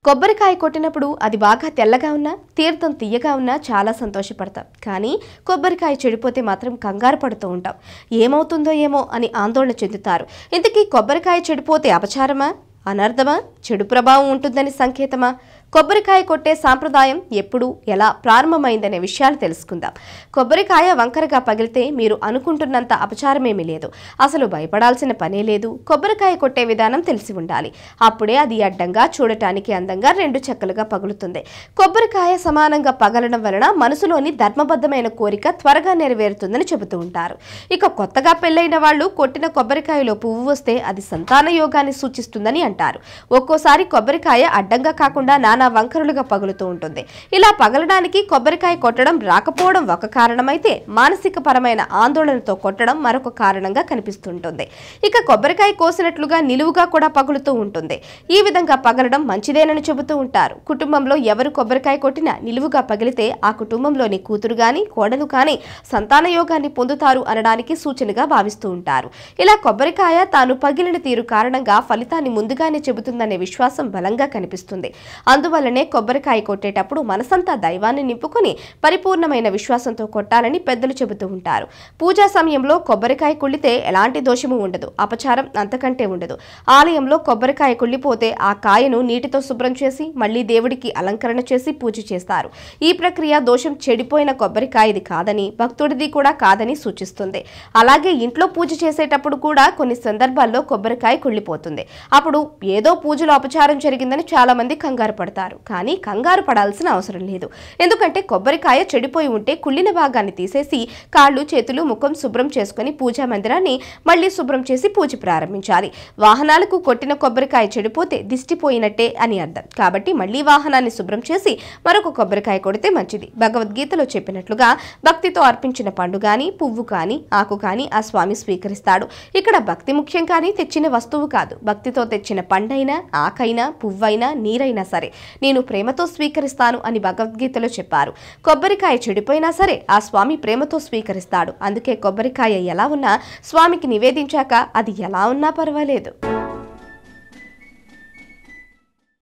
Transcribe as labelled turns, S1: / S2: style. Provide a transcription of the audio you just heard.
S1: కొబ్బరికాయ కొట్టినప్పుడు అది బాగా తెల్లగా ఉన్నా తీర్థం తీయగా ఉన్నా చాలా సంతోషపడతాం. కానీ కొబ్బరికాయ చెడిపోతే మాత్రం కంగారు పడుతూ ఉంటాం. ఏమవుతుందో ఏమో అని ఆందోళన చెందుతారు. ఇంతకీ కొబ్బరికాయ చెడిపోతే అపచారమా, అనర్థమా, చెడు ప్రభావం ఉంటుందని సంకేతమా? కొబ్బరికాయ కొట్టే సాంప్రదాయం ఎప్పుడు, ఎలా ప్రారంభమైందనే విషయాలు తెలుసుకుందాం. కొబ్బరికాయ వంకరగా పగిలితే మీరు అనుకుంటున్నంత అపచారమేమీ లేదు. అసలు భయపడాల్సిన పనే లేదు. కొబ్బరికాయ కొట్టే విధానం తెలిసి ఉండాలి. అప్పుడే అది అడ్డంగా, చూడటానికి అందంగా రెండు చెక్కలుగా పగులుతుంది. కొబ్బరికాయ సమానంగా పగలడం వలన మనసులోని ధర్మబద్ధమైన కోరిక త్వరగా నెరవేరుతుందని చెబుతూ ఉంటారు. ఇక కొత్తగా పెళ్లైన వాళ్ళు కొట్టిన కొబ్బరికాయలో పువ్వు వస్తే అది సంతాన యోగాన్ని సూచిస్తుందని అంటారు. ఒక్కోసారి కొబ్బరికాయ అడ్డంగా కాకుండా నానా వంకరులుగా పగులుతూ ఉంటుంది. ఇలా పగలడానికి కొబ్బరికాయ కొట్టడం రాకపోవడం ఒక కారణమైతే మానసిక పరమైన ఆందోళనతో కొట్టడం మరొక కారణంగా కనిపిస్తుంటుంది. ఇక కొబ్బరికాయ కోసినట్లుగా నిలువుగా కూడా పగులుతూ ఉంటుంది. ఈ విధంగా పగలడం మంచిదేనని చెబుతూ ఉంటారు. కుటుంబంలో ఎవరు కొబ్బరికాయ కొట్టినా నిలువుగా పగిలితే ఆ కుటుంబంలోని కూతురు గాని కోడలు కానీ సంతాన యోగాన్ని పొందుతారు అనడానికి సూచనగా భావిస్తూ ఉంటారు. ఇలా కొబ్బరికాయ తాను పగిలిన తీరు కారణంగా ఫలితాన్ని ముందుగానే చెబుతుందనే విశ్వాసం బలంగా కనిపిస్తుంది. అందువల్లనే కొబ్బరికాయ కొట్టేటప్పుడు మనసంతా దైవాన్ని నింపుకొని పరిపూర్ణమైన విశ్వాసంతో కొట్టాలని పెద్దలు చెబుతూ ఉంటారు. పూజా సమయంలో కొబ్బరికాయ కుళ్ళితే ఎలాంటి దోషము ఉండదు, అపచారం అంతకంటే ఉండదు. ఆలయంలో కొబ్బరికాయ కుళ్ళిపోతే ఆ కాయను నీటితో శుభ్రం చేసి మళ్లీ దేవుడికి అలంకరణ చేసి పూజ చేస్తారు. ఈ ప్రక్రియ దోషం చెడిపోయిన కొబ్బరికాయది కాదని, భక్తుడిది కూడా కాదని సూచిస్తుంది. అలాగే ఇంట్లో పూజ చేసేటప్పుడు కూడా కొన్ని సందర్భాల్లో కొబ్బరికాయ కుళ్ళిపోతుంది. అప్పుడు ఏదో పూజలో అపచారం జరిగిందని చాలా మంది కంగారు పడతారు. కానీ కంగారు పడాల్సిన అవసరం లేదు. ఎందుకంటే కొబ్బరికాయ చెడిపోయి ఉంటే కుళ్ళిన భాగాన్ని తీసేసి కాళ్ళు, చేతులు, ముఖం శుభ్రం చేసుకుని పూజా మందిరాన్ని మళ్లీ శుభ్రం చేసి పూజ ప్రారంభించాలి. వాహనాలకు కొట్టిన కొబ్బరికాయ చెడిపోతే దిష్టిపోయినట్టే అని అర్థం. కాబట్టి మళ్లీ వాహనాన్ని శుభ్రం చేసి మరొక కొబ్బరికాయ కొడితే మంచిది. భగవద్గీతలో చెప్పినట్లుగా భక్తితో అర్పించిన పండు గాని, పువ్వు కాని, ఆకు కాని ఆ స్వామి స్వీకరిస్తాడు. ఇక్కడ భక్తి ముఖ్యం కానీ తెచ్చిన వస్తువు కాదు. భక్తితో తెచ్చిన పండైనా, ఆకైనా, పువ్వైనా, నీరైనా సరే నేను ప్రేమతో స్వీకరిస్తాను అని భగవద్గీతలో చెప్పారు. కొబ్బరికాయ చెడిపోయినా సరే ఆ స్వామి ప్రేమతో స్వీకరిస్తాడు. అందుకే కొబ్బరికాయ ఎలా ఉన్నా స్వామికి నివేదించాక అది ఎలా ఉన్నా పర్వాలేదు.